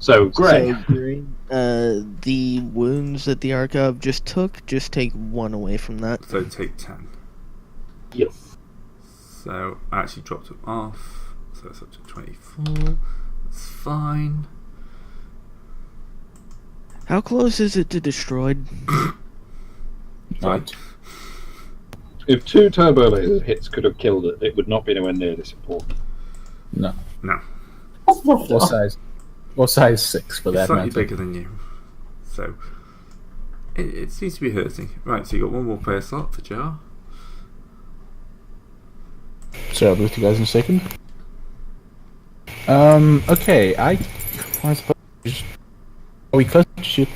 So, Greg. So, Green, the wounds that the Archive just took, just take 1 away from that. So take 10. Yes. So I actually dropped them off. So it's up to 24. That's fine. How close is it to destroyed? Right. If 2 turbo laser hits could have killed it, it would not be anywhere near this important. No. No. What size? What size 6 for It's that slightly matter? bigger than you. So it seems to be hurting. Right, so you got 1 more player slot for Jar. So I'll be with you guys in a second. Okay, I suppose... Are we close to shoot?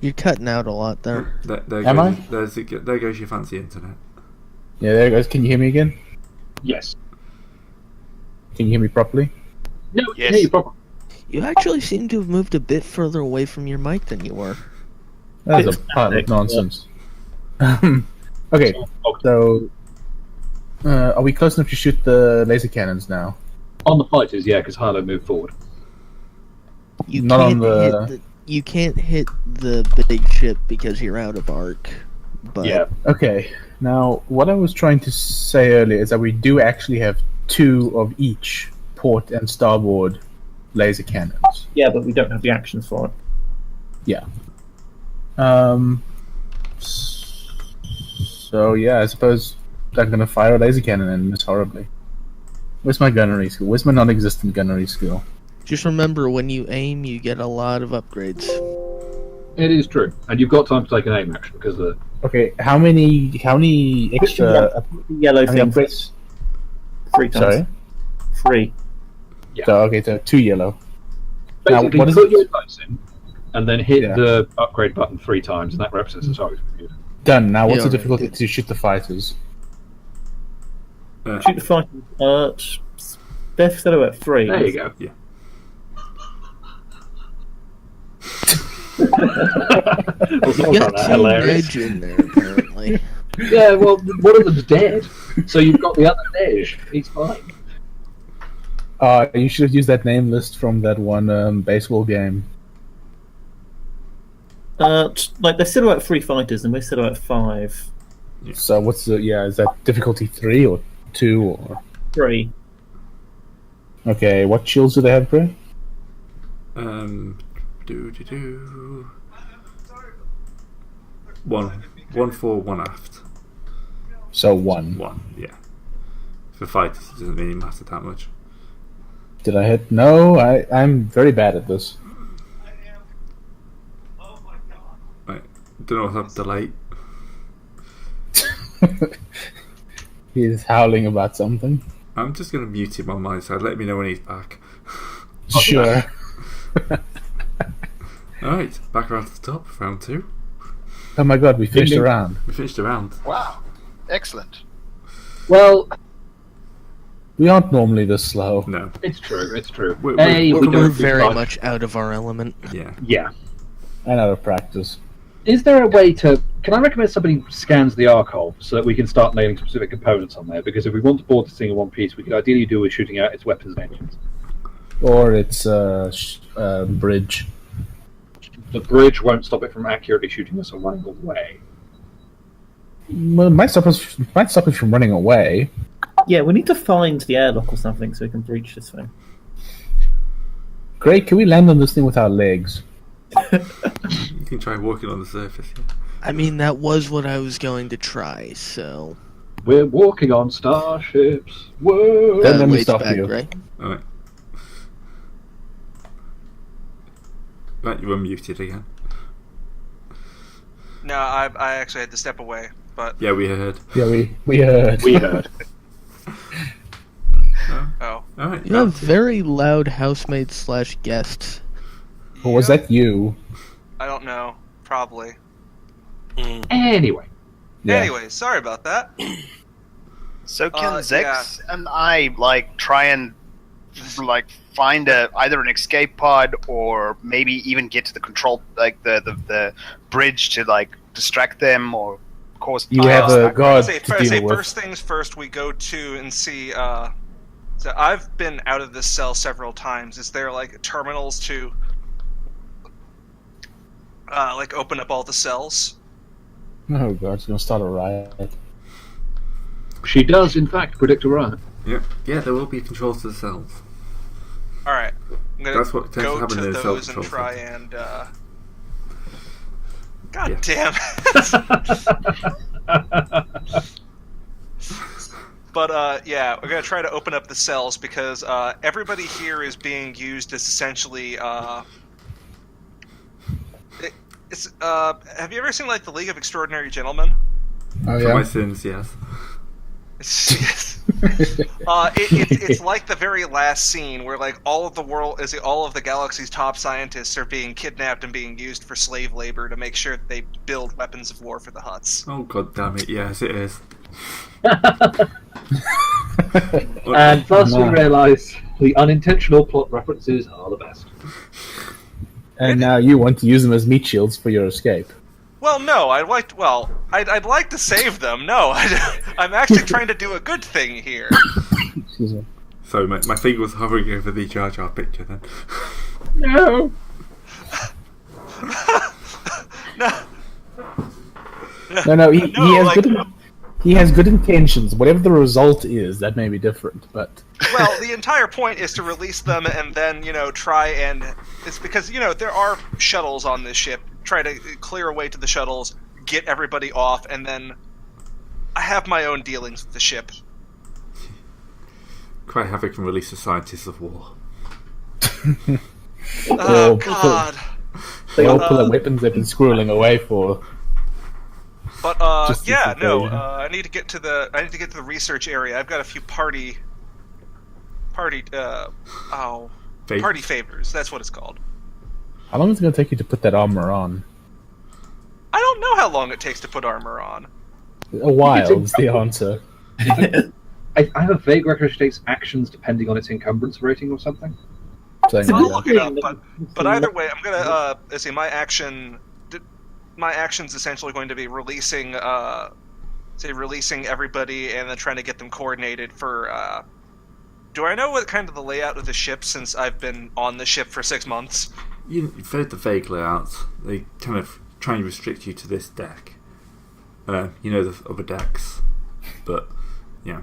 You're cutting out a lot there. There Am goes, there goes your fancy internet. Yeah, there it goes. Can you hear me again? Yes. Can you hear me properly? No, Yes. yeah, you probably. You actually seem to have moved a bit further away from your mic than you were. That is a pile of nonsense. Okay, so... are we close enough to shoot the laser cannons now? On the fighters, yeah, because Harlow moved forward. You Not on can't the- hit you can't hit the big ship because you're out of arc. But Yeah. Okay, now what I was trying to say earlier is that we do actually have 2 of each port and starboard laser cannons. Yeah, but we don't have the actions for it. Yeah. So yeah, I suppose I'm gonna fire a laser cannon and miss horribly. Where's my gunnery skill? Where's my non-existent gunnery skill? just remember, when you aim, you get a lot of upgrades. It is true. And you've got time to take an aim action because the. Okay, how many extra Yellow how many thing upgrades? 3 times. Sorry. 3. Yeah. So okay, so 2 yellow. Now, Basically, what is put it? your dice in and then hit Yeah. the upgrade button 3 times, and that represents the target for you. Done. Now, what's Yeah, the difficulty right. to shoot the fighters? Shoot the fighters. Death silhouette 3. There you go. Yeah. Well, You not got that 2 hilarious. edge in there, apparently. Yeah, well, one of them's dead, so you've got the other edge. He's fine. You should have used that name list from that one baseball game. Like they're silhouette 3 fighters, and we're silhouette 5. So what's the is that difficulty 3 or 2 or 3. okay? What shields do they have, Bray? One fore, 1 aft. So 1. 1, yeah. For fighters, it doesn't really matter that much. Did I hit? No, I'm very bad at this. Right. Don't know what's up with the light. He's howling about something. I'm just going to mute him on my side. Let me know when he's back. Sure. Alright, back around to the top, round 2. Oh my god, we finished Ding, a ding. round. We finished a round. Wow. Excellent. Well, We aren't normally this slow. No. it's true. It's true. We're- A, we We're don't very decide- much out of our element. Yeah. Yeah. And out of practice. Is there a way to? Can I recommend somebody scans the archive so that we can start nailing specific components on there? Because if we want to board this thing in one piece, we could ideally do with shooting out its weapons and engines. Or it's bridge. The bridge won't stop it from accurately shooting us or running away. Well, it might stop us from running away. Yeah, we need to find the airlock or something so we can breach this thing. Great, can we land on this thing with our legs? You can try walking on the surface. Yeah. I mean, that was what I was going to try, so... We're walking on starships. Whoa! Then let me Wade's stop back, you. right? Alright. Right, you were muted again. No, I actually had to step away, but Yeah, we heard. Yeah, we heard. We heard. oh, Alright. You have very loud housemates / guests. Or was that you? I don't know, probably. Anyway, Yeah. Anyway, sorry about that. So can yeah. Zex and I try and find either an escape pod or maybe even get to the control the bridge to distract them or cause. You have a guard to Say deal with. first things first. We go to and see So I've been out of this cell several times. Is there like terminals to like open up all the cells? Oh god, it's gonna start a riot. She does, in fact, predict a riot. Yeah, there will be controls to the cells. All right, I'm gonna That's what tends to go happen to in a those and self-control try cell. and. God Yeah. damn it! But yeah, we're gonna try to open up the cells because everybody here is being used as essentially. Have you ever seen like the League of Extraordinary Gentlemen? Oh For my yeah. sins, yes. It's like the very last scene where like all of the galaxy's top scientists are being kidnapped and being used for slave labor to make sure that they build weapons of war for the Hutts. Oh god damn it, yes it is. And thus we No. realise the unintentional plot references are the best. And now you want to use them as meat shields for your escape. Well, no, I'd like to save them. No, I'm actually trying to do a good thing here. Excuse me. So my finger was hovering over the Jar Jar picture then. No! No, he has like- he has good intentions. Whatever the result is, that may be different, but Well, the entire point is to release them and then, try and... It's because, there are shuttles on this ship. Try to clear a way to the shuttles, get everybody off, and then I have my own dealings with the ship. Cry Havoc and release the scientists of war. Oh, Or- God. they all pull their weapons they've been squirreling away for. But, Just yeah, to no, compare, I need to get to the research area. I've got a few party favors. That's what it's called. How long is it going to take you to put that armor on? I don't know how long it takes to put armor on. A while It's is the answer. I have a vague recollection it takes actions depending on its encumbrance rating or something. Something I'll like look it up, but either way, I'm gonna let's see. My action's essentially going to be releasing everybody and then trying to get them coordinated for. Do I know what kind of the layout of the ship since I've been on the ship for 6 months? You've heard the vague layouts. They kind of try and restrict you to this deck. The other decks, but yeah.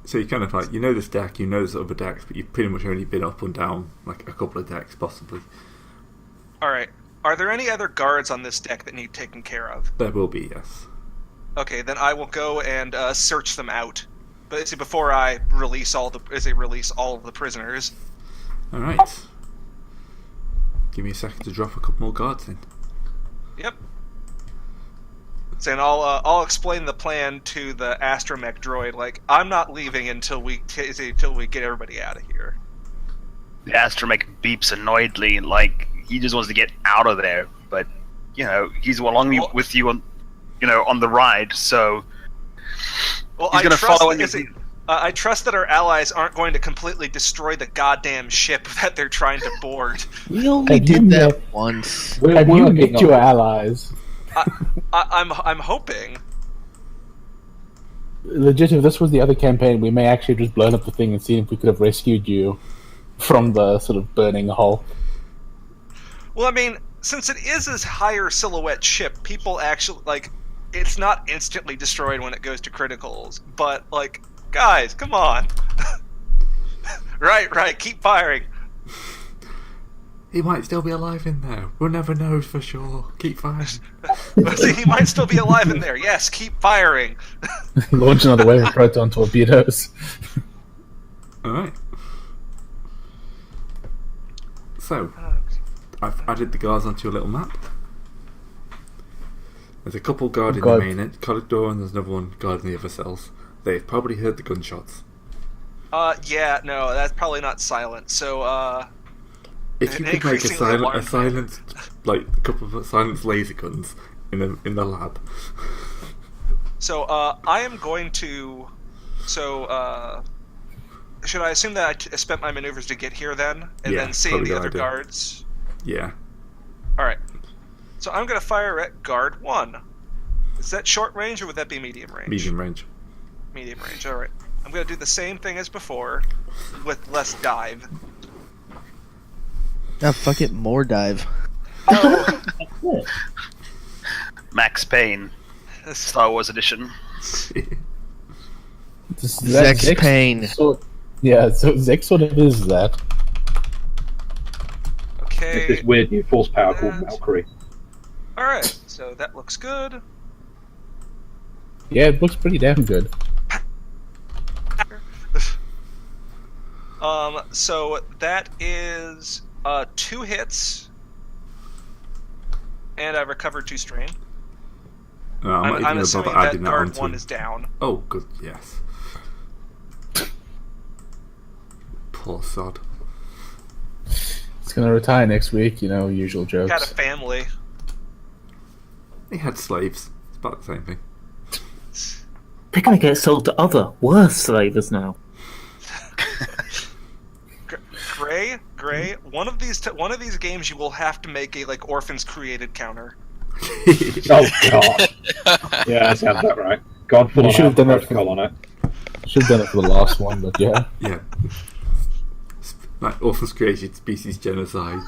So you kind of like this deck, there's other decks, but you've pretty much only been up and down like a couple of decks, possibly. All right. Are there any other guards on this deck that need taken care of? There will be, yes. Okay, then I will go and search them out. But see, before I release all of the prisoners. All right. Give me a second to drop a couple more guards in. Yep. And I'll explain the plan to the astromech droid. Like, I'm not leaving until we get everybody out of here. The astromech beeps annoyedly, like he just wants to get out of there. But he's along with you on, on the ride. So Well, he's gonna follow in your I trust that our allies aren't going to completely destroy the goddamn ship that they're trying to board. We only Have you did that met- once. We're Have you working met on your it. allies? I'm hoping. Legit, if this was the other campaign, we may actually have just blown up the thing and seen if we could have rescued you from the sort of burning hull. Well, I mean, since it is a higher silhouette ship, people actually it's not instantly destroyed when it goes to criticals, but guys, come on. Right, keep firing. He might still be alive in there. We'll never know for sure. Keep firing. See, he might still be alive in there. Yes, keep firing. Launch another wave of proton torpedoes. Alright. So, I've added the guards onto your little map. There's a couple guarding the God. main corridor, and there's another one guarding the other cells. They've probably heard the gunshots. Yeah, no, that's probably not silent. So, If you An could make a increasingly alarmed silent, a couple of silenced laser guns in the lab. So, I am going to. So, should I assume that I spent my maneuvers to get here then, and Yeah, then seeing probably the a other good idea. guards? Yeah. All right. So I'm going to fire at guard 1. Is that short range or would that be medium range? Medium range. Medium range. All right. I'm gonna do the same thing as before, with less dive. Ah, fuck it, more dive. Oh, Max Payne, Star Wars edition. Zex Payne. So Zex sort of is that. okay. It's this weird new force power called That- Valkyrie. Alright, so that looks good. Yeah, it looks pretty damn good. So that is 2 hits, and I recovered 2 strain. No, I'm not even I'm going to assuming bother that adding that guard onto 1 is down. Oh, good, yes. Poor sod. It's gonna retire next week, usual jokes. Got a family. He had slaves. It's about the same thing. They're going to get sold to other, worse slavers now. Gray. One of these games you will have to make a like orphans created counter. Oh god. Yeah, that sounds about right. God, full You on should have done that protocol on it. Should have done it for the last one, but yeah. Yeah. Like orphans created species genocide.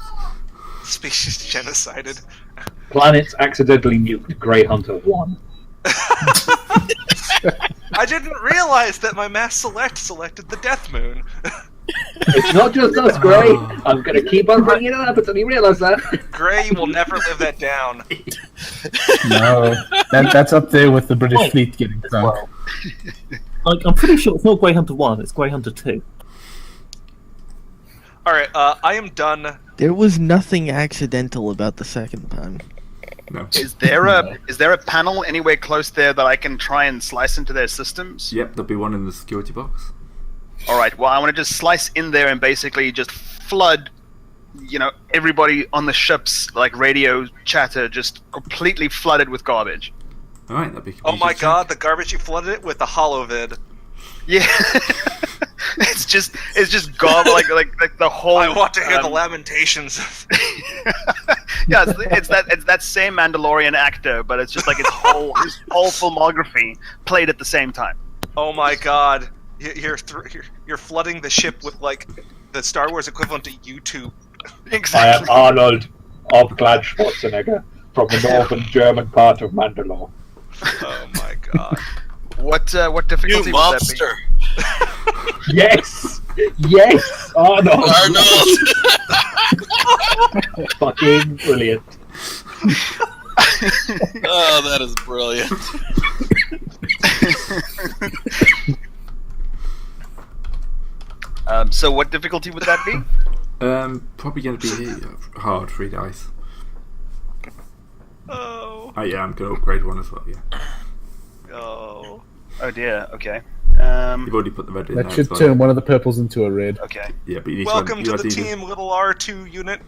Species genocided. Planets accidentally nuked Grey Hunter 1. I didn't realize that my mass select selected the Death Moon. It's not just us, Grey. I'm going to keep on bringing it up until you realise that. Gray, you will never live that down. No, that's up there with the British fleet getting sunk. Like, I'm pretty sure it's not Grey Hunter 1, it's Grey Hunter 2. Alright, I am done. There was nothing accidental about the second time. No. Is there a panel anywhere close there that I can try and slice into their systems? Yep, there'll be one in the security box. Alright, well I want to just slice in there and basically just flood, everybody on the ship's like radio chatter just completely flooded with garbage. Alright, that'd be Oh my check. god, the garbage you flooded it with the holovid. Yeah. it's just garbage like the whole I want to hear the lamentations. Yeah, it's that same Mandalorian actor, but it's just like his whole filmography played at the same time. Oh my god. You're flooding the ship with like the Star Wars equivalent to YouTube. I Exactly. am Arnold of Glad Schwarzenegger from the northern German part of Mandalore. Oh my god. What difficulty You would that be? mobster! Yes! Yes! Arnold! Arnold! Fucking brilliant. Oh, that is brilliant. So what difficulty would that be? Probably going to be hard, 3 dice. Oh. Oh yeah, I'm going to upgrade one as well, yeah. Oh. Oh dear. Okay. You've already put the red in That there. should as turn well. one of the purples into a red. Okay. Yeah, but you need Welcome to to the team little R2 unit.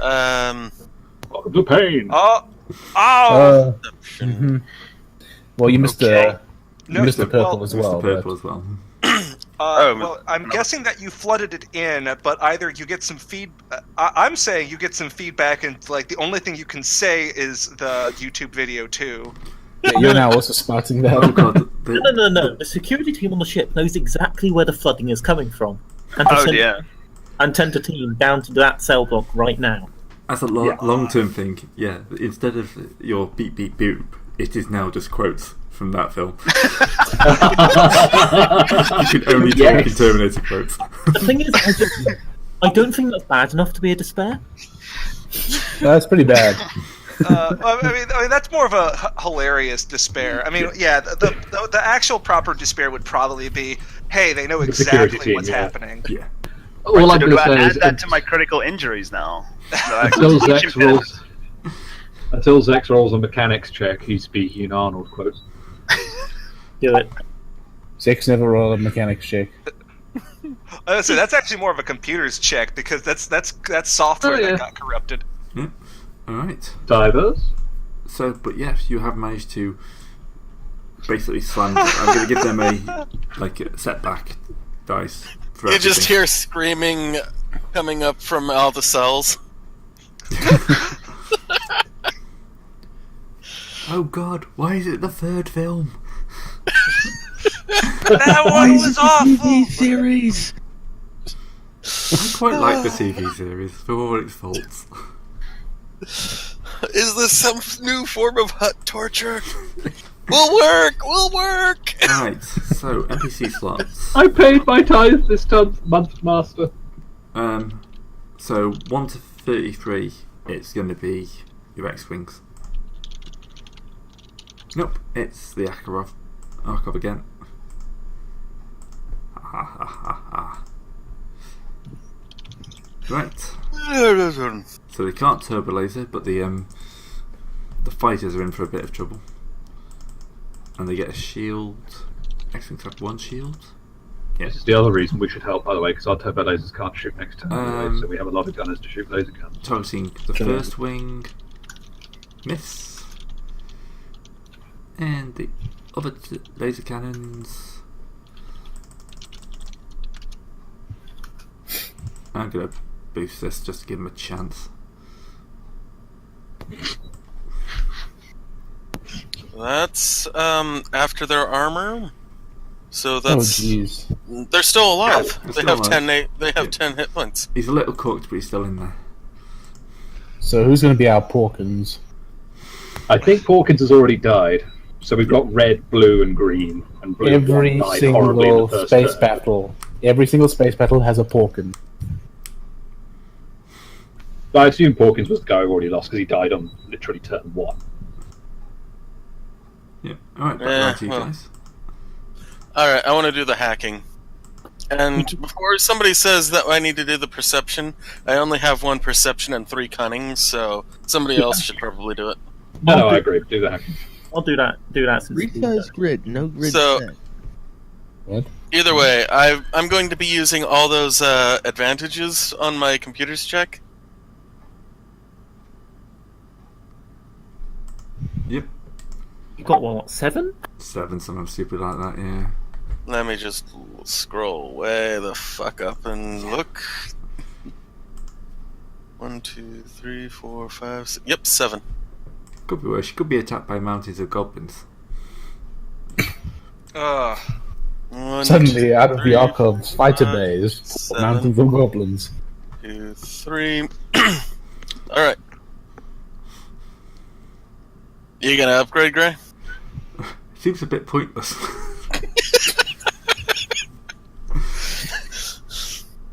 Welcome to pain. Oh. Mhm. Well, you missed Okay. you missed the purple well, as Missed well. the purple but- as well. Well, I'm guessing that you flooded it in, but either you get some feed. I'm saying you get some feedback, and like the only thing you can say is the YouTube video too. Yeah, you're now also spotting that. Oh god, No. The security team on the ship knows exactly where the flooding is coming from. And Oh dear. And send a team down to that cell block right now. as a long-term thing, yeah, instead of your beep beep boop, it is now just quotes from that film. You can only talk in Terminator quotes. The thing is, I don't think that's bad enough to be a despair. That's pretty bad. I mean that's more of a hilarious despair. I mean, yeah, the actual proper despair would probably be, hey, they know The security exactly team, what's yeah. happening. Yeah. All I'm So going do to I say add is that to my critical injuries now? until Zex rolls a mechanics check, he's speaking in Arnold quotes. Do it. Zex never rolled a mechanics check. So that's actually more of a computer's check because that's software Oh, yeah. that got corrupted. Alright. Divers? So, but yes, you have managed to basically slam. I'm going to give them a setback dice. For You just everything. hear screaming coming up from all the cells. Oh god, why is it the third film? That one was awful. TV series. I quite like the TV series for all its faults. Is this some new form of hut torture? We'll work! Right, so NPC slots. I paid my tithe this month, Master. So 1 to 33, it's going to be your X-Wings. Nope, it's the Arkhov again. Ha ha ha ha. Right. So they can't turbo laser, but the fighters are in for a bit of trouble. And they get a shield. X-Wings have 1 shield. This is the other reason we should help, by the way, because our turbo lasers can't shoot next turn anyway, so we have a lot of gunners to shoot laser guns. Targeting the first wing. Miss. And the other laser cannons. I'm going to boost this just to give him a chance. That's after their armor. So Oh, that's jeez. they're still alive. They're They still have alive. 10 hit points. He's a little cooked, but he's still in there. So who's going to be our Porkins? I think Porkins has already died, so we've got red, blue, and green. And blue Every died horribly in the single first space turn. battle. Every single space battle has a Porkin. I assume Porkins was the guy who already lost because he died on literally turn 1. Yeah. Alright, back Yeah, around to you well. guys. Alright, I want to do the hacking. And before somebody says that I need to do the perception, I only have 1 perception and 3 cunning, so somebody else should probably do it. No, I agree. Do that. I'll do that. Do that since Resize grid, no grid So- set. What? Either way, I'm going to be using all those advantages on my computer's check. Yep. you got what 7? 7, something stupid like that, yeah. Let me just scroll way the fuck up and look. 1, 2, 3, 4, 5, 6. Yep, 7. Could be worse. She could be attacked by mountains of goblins. Ugh. 1, Suddenly, out of the 3, Arkov's fighter 5, bays, 7. mountains of goblins. 2, 3. Alright. You gonna upgrade, Gray? Seems a bit pointless.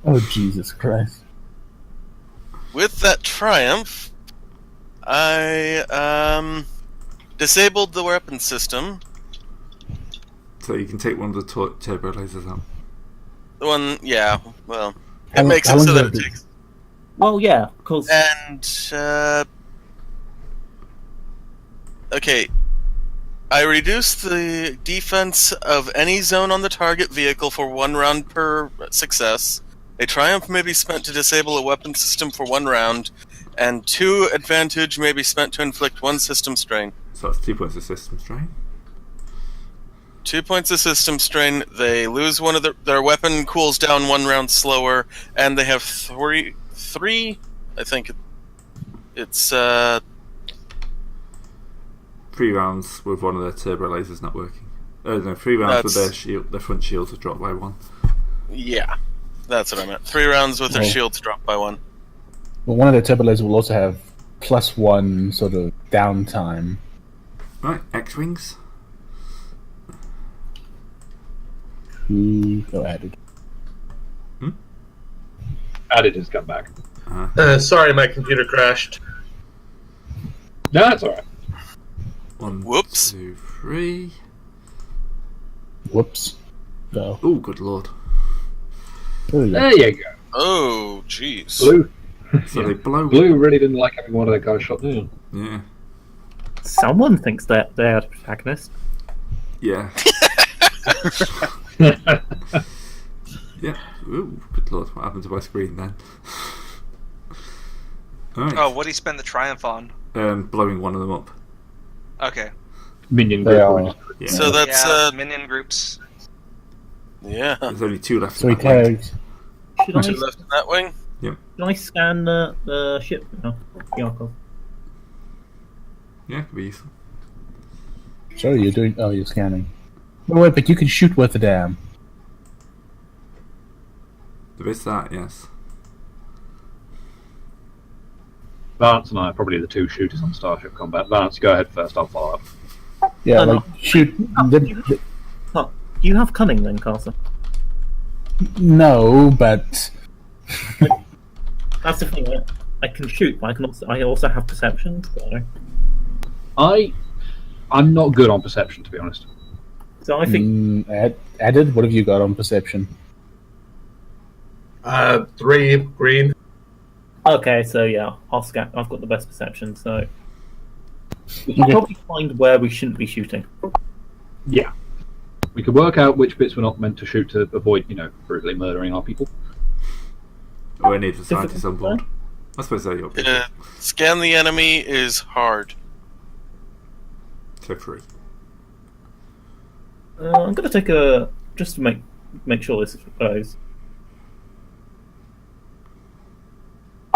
Oh, Jesus Christ. With that triumph, I disabled the weapon system. So you can take one of the turbo lasers out. The one, yeah, well, it How- makes how it long so that does it it- takes. Well, yeah, because And, okay. I reduced the defense of any zone on the target vehicle for 1 round per success. A triumph may be spent to disable a weapon system for 1 round, and 2 advantage may be spent to inflict 1 system strain. So that's 2 points of system strain. 2 points of system strain. They lose one of their weapon cools down 1 round slower, and they have three. I think it's 3 rounds with one of their turbo lasers not working. Oh no, 3 rounds with That's- their front shields are dropped by 1. yeah, that's what I meant. 3 rounds with their Oh. shields dropped by 1. Well, one of the turbo lasers will also have +1 sort of downtime. Right, X-Wings. Who go added? Added has come back. Sorry, my computer crashed. No, that's alright. 1, Whoops. 2, 3. Whoops. Go. Oh, good lord. There we go. There you go. Oh, jeez. Blue. So they blow. Blue really didn't like having one of their guys shot down. Yeah. someone thinks that they're the protagonist. Yeah. Yeah. Ooh, good lord. What happened to my screen then? Alright. Oh, what did he spend the triumph on? Blowing one of them up. Okay. Minion They group. are. Yeah. So that's yeah, minion groups. yeah. There's only 2 left. So he in that wing. tags. Should I, Two left in that wing. should I scan the ship now? The Arkhov? Yeah, could be useful. Sorry, you're doing. Oh, you're scanning. No, wait, but you can shoot with the dam. There is that, yes. Vance and I are probably the two shooters on Starship Combat. Vance, go ahead first. I'll follow up. Yeah, No, like shoot. Do you have cunning then, Carter? No, but That's the thing. I can shoot, but I also have perception. So I'm not good on perception, to be honest. I think added. What have you got on perception? 3 green. okay. So yeah, I'll scan. I've got the best perception, so we can probably find where we shouldn't be shooting. Yeah. We can work out which bits we're not meant to shoot to avoid, brutally murdering our people. Or any of the scientists on board. I suppose they're your people. Scan the enemy is hard. So free. I'm gonna take a just to make sure this goes.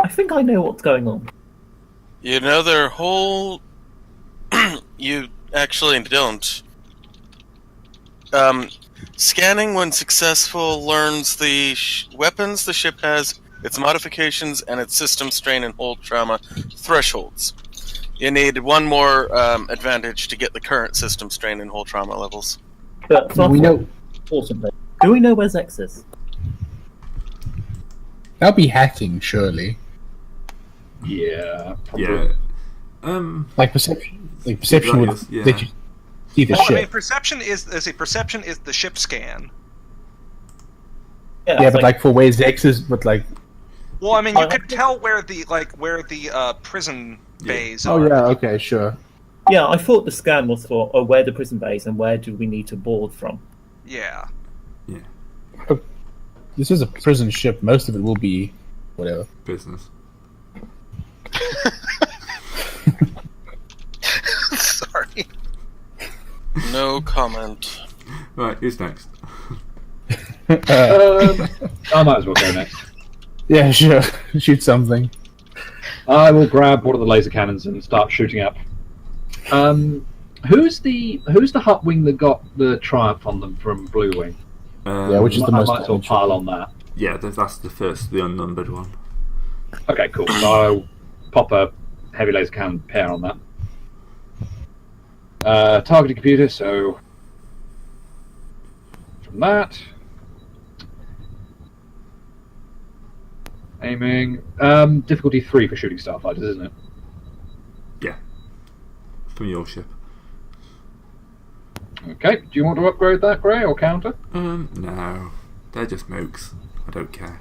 I think I know what's going on. You know their whole. You actually don't. Scanning, when successful, learns the weapons the ship has, its modifications, and its system strain and hold trauma thresholds. You need one more advantage to get the current system strain and hold trauma levels. But We know importantly, do we know where Zex is? that'll be hacking, surely. Yeah. Probably. Yeah. Like perception. Like perception would yeah. let you see the Well, I ship. mean, perception is the ship scan. Yeah, but like for where Zex is, but like. Well, I mean, you could tell where the prison bays Oh are. yeah, okay, sure. Yeah, I thought the scan was for where the prison base and where do we need to board from. Yeah. This is a prison ship. Most of it will be whatever. Business. Sorry. No comment. Right, who's next? I might as well go next. Yeah, sure. Shoot something. I will grab one of the laser cannons and start shooting up. Who's the Hut wing that got the Triumph on them from Blue Wing? Yeah, which is the I most might as well damage. pile on that. Yeah, that's the first, the unnumbered one. Okay, cool. So I'll pop a heavy laser cannon pair on that. Targeting computer, so from that. Aiming. Difficulty 3 for shooting starfighters, isn't it? Yeah. From your ship. Okay. Do you want to upgrade that, Grey, or counter? No. They're just mooks. I don't care.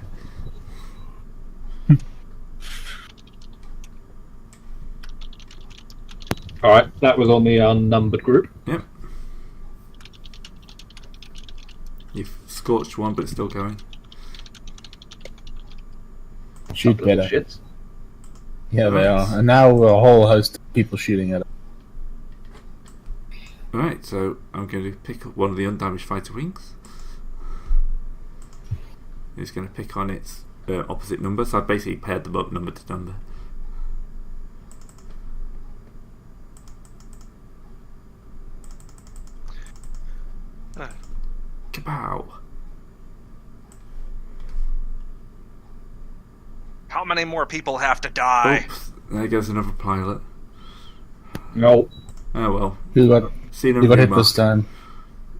Alright, that was on the unnumbered group. Yep. You've scorched one, but it's still going. Shoot Little better. shits. Yeah, they are. And now a whole host of people shooting at it. Alright, so I'm going to pick up one of the undamaged fighter wings. It's going to pick on its opposite number, so I've basically paired them up number to number. Kapow! How many more people have to die? Oops, there goes another pilot. No. Oh well. You got Seen her hit remark. this time.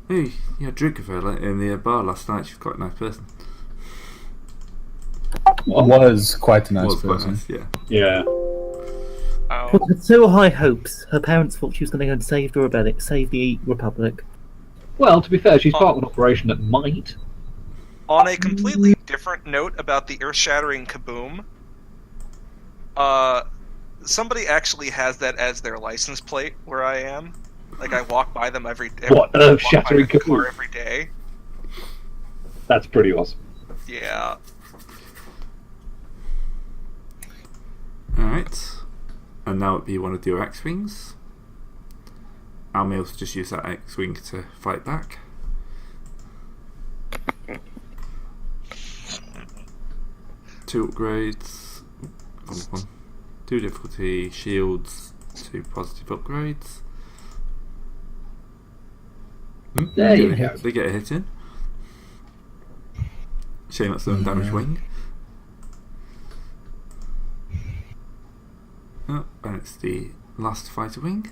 Hey, yeah, drink of her in the bar last night. She's quite a nice person. Was quite a nice Was quite person. nice, yeah. Yeah. Oh. With so high hopes, her parents thought she was going to go and save the Republic. Well, to be fair, she's part of an operation that might. On a completely different note about the earth-shattering kaboom, somebody actually has that as their license plate where I am. Like, I walk by them every day. What, earth-shattering kaboom? Every day. That's pretty awesome. Yeah. Alright. And now it'd be one of your X-Wings. I may also just use that X-Wing to fight back. Two upgrades. One. 2 difficulty, shields, 2 positive upgrades. There you go. They get a hit in. Shame that's the undamaged wing. Oh, and it's the last fighter wing.